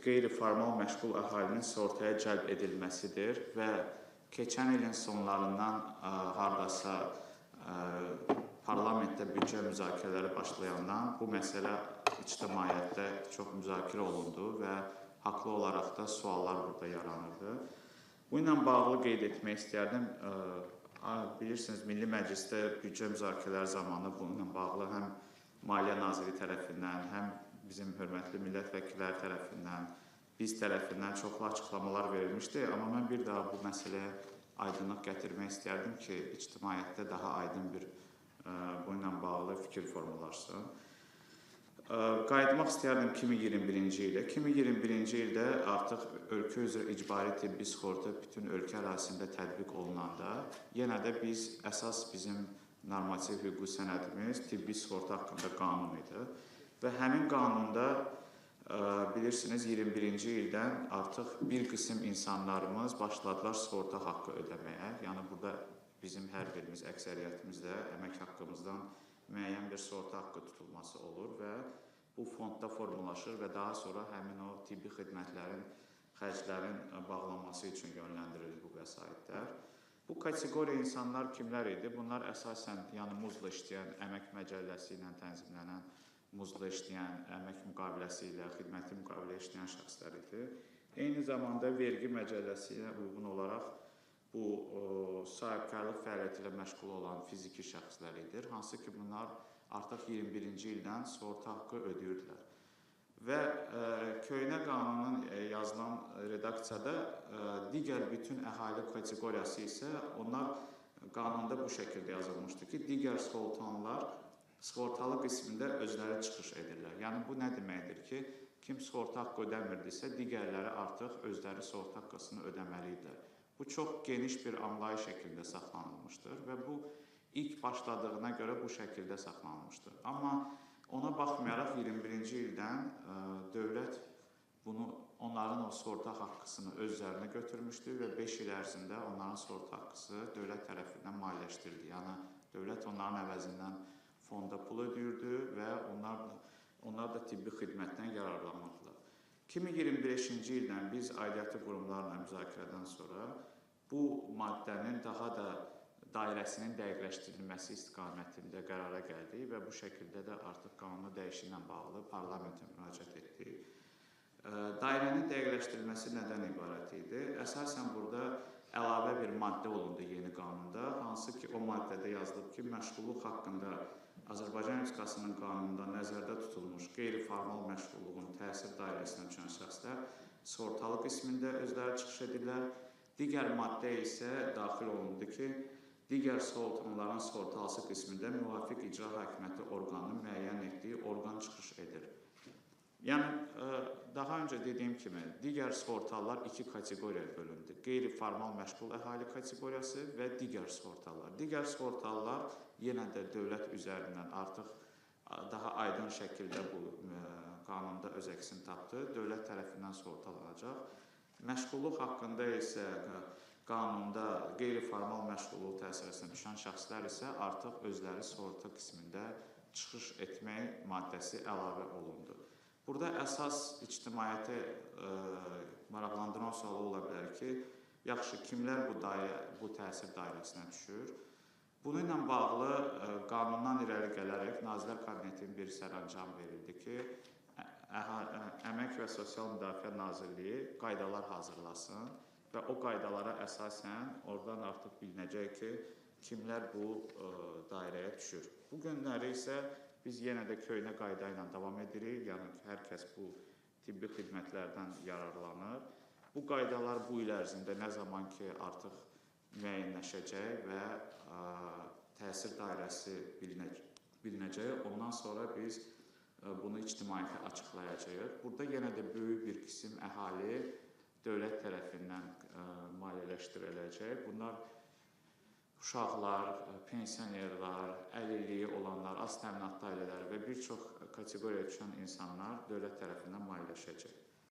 qeyri-formal məşğul əhalinin sığortaya cəlb edilməsidir və keçən ilin sonlarından hardasa parlamentdə büdcə müzakirələri başlayandan bu məsələ ictimaiyyətdə çox müzakirə olundu və haqlı olaraq da suallar burada yaranırdı. Bu ilə bağlı qeyd etmək istərdim. Bilirsiniz, Milli Məclisdə büdcə müzakirələri zamanı bununla bağlı həm Maliyyə Naziri tərəfindən, həm bizim hörmətli millət vəkilləri tərəfindən, biz tərəfindən çoxlu açıqlamalar verilmişdi. Amma mən bir daha bu məsələyə aydınlıq gətirmək istərdim ki, ictimaiyyətdə daha aydın bir bununla bağlı fikir formalaşsın. Qayıtmaq istərdim 2021-ci ilə. 2021-ci ildə artıq ölkə üzrə icbari tibbi sığorta bütün ölkə ərazisində tətbiq olunanda, yenə də əsas bizim normativ hüquqi sənədimiz tibbi sığorta haqqında qanun idi. Və həmin qanunda bilirsiniz 21-ci ildən artıq bir qism insanlarımız başladılar sığorta haqqı ödəməyə. Yəni burada bizim hər birimiz, əksəriyyətimizdə əmək haqqımızdan müəyyən bir sığorta haqqı tutulması olur və bu fondda formalaşır və daha sonra həmin o tibbi xidmətlərin, xərclərin bağlanması üçün yönləndirilir bu vəsaitlər. Bu kateqoriya insanlar kimlər idi? Bunlar əsasən yanımızla işləyən, əmək məcəlləsi ilə tənzimlənən, muzla işləyən, əmək müqaviləsi ilə, xidməti müqavilə işləyən şəxslər idi. Eyni zamanda vergi məcəlləsi ilə uyğun olaraq bu sahibkarlıq fəaliyyəti ilə məşğul olan fiziki şəxslər idi, hansı ki, bunlar artıq 21-ci ildən sığorta haqqı ödəyirdilər. Və köhnə qanunun yazılan redaksiyada digər bütün əhali kateqoriyası isə onlar qanunda bu şəkildə yazılmışdı ki, digər sığortalanlar sığortalı qismində özləri çıxış edirlər. Yəni, bu nə deməkdir ki, kim sığorta haqqı ödəmirdirsə, digərləri artıq özləri sığorta haqqısını ödəməlidirlər. Bu çox geniş bir anlayış şəklində saxlanılmışdır və bu ilk başladığına görə bu şəkildə saxlanılmışdır. Amma ona baxmayaraq 21-ci ildən dövlət onların o sığorta haqqısını öz üzərinə götürmüşdür və 5 il ərzində onların sığorta haqqısı dövlət tərəfindən maliyyələşdirildi. Yəni, dövlət onların əvəzindən fonda pul ödəyirdi və onlar da tibbi xidmətdən yararlanırdılar. 2025-ci ildən biz aidiyyatı qurumlarla müzakirədən sonra bu maddənin daha da dairəsinin dəqiqləşdirilməsi istiqamətində qərara gəldik və bu şəkildə də artıq qanunu dəyişikliklə bağlı parlamentə müraciət etdik. Dairənin dəqiqləşdirilməsi nədən ibarət idi? Əsasən burada əlavə bir maddə olundu yeni qanunda, hansı ki, o maddədə yazılıb ki, məşğulluq haqqında Azərbaycan Respublikasının qanununda nəzərdə tutulmuş qeyri-formal məşğulluğun təsir dairəsinə düşən şəxslər sığortalı qismində özləri çıxış edirlər. Digər maddə isə daxil olundu ki, digər sığortalanların sığortalısı qismində müvafiq icra hakimiyyəti orqanının müəyyən etdiyi orqan çıxış edir. Yəni, daha öncə dediyim kimi, digər sığortalılar iki kateqoriyaya bölündü. Qeyri-formal məşğul əhali kateqoriyası və digər sığortalılar. Digər sığortalılar yenə də dövlət üzərindən artıq daha aydın şəkildə bu qanunda öz əksini tapdı. Dövlət tərəfindən sığortalanacaq. Məşğulluq haqqında isə qanunda qeyri-formal məşğulluq təsirinə düşən şəxslər isə artıq özləri sığorta qismində çıxış etmək maddəsi əlavə olundu. Burada əsas ictimaiyyəti maraqlandıran sual ola bilər ki, yaxşı, kimlər bu təsir dairəsinə düşür? Bununla bağlı qanundan irəli gələrək Nazirlər Kabinetinin bir sərəncam verildi ki, Əmək və Sosial Müdafiə Nazirliyi qaydalar hazırlasın və o qaydalara əsasən oradan artıq bilinəcək ki, kimlər bu dairəyə düşür. Bu günləri isə biz yenə də köhnə qayda ilə davam edirik, yəni hər kəs bu tibbi xidmətlərdən yararlanır. Bu qaydalar bu il ərzində nə zaman ki artıq müəyyənləşəcək və təsir dairəsi bilinəcək, ondan sonra biz bunu ictimaiyyətə açıqlayacağıq. Burada yenə də böyük bir qism əhali dövlət tərəfindən maliyyələşdiriləcək. Bunlar uşaqlar, pensionerlər, əlilliyi olanlar, az təminatlı ailələr və bir çox kateqoriyaya düşən insanlar dövlət tərəfindən maliyyələşəcək.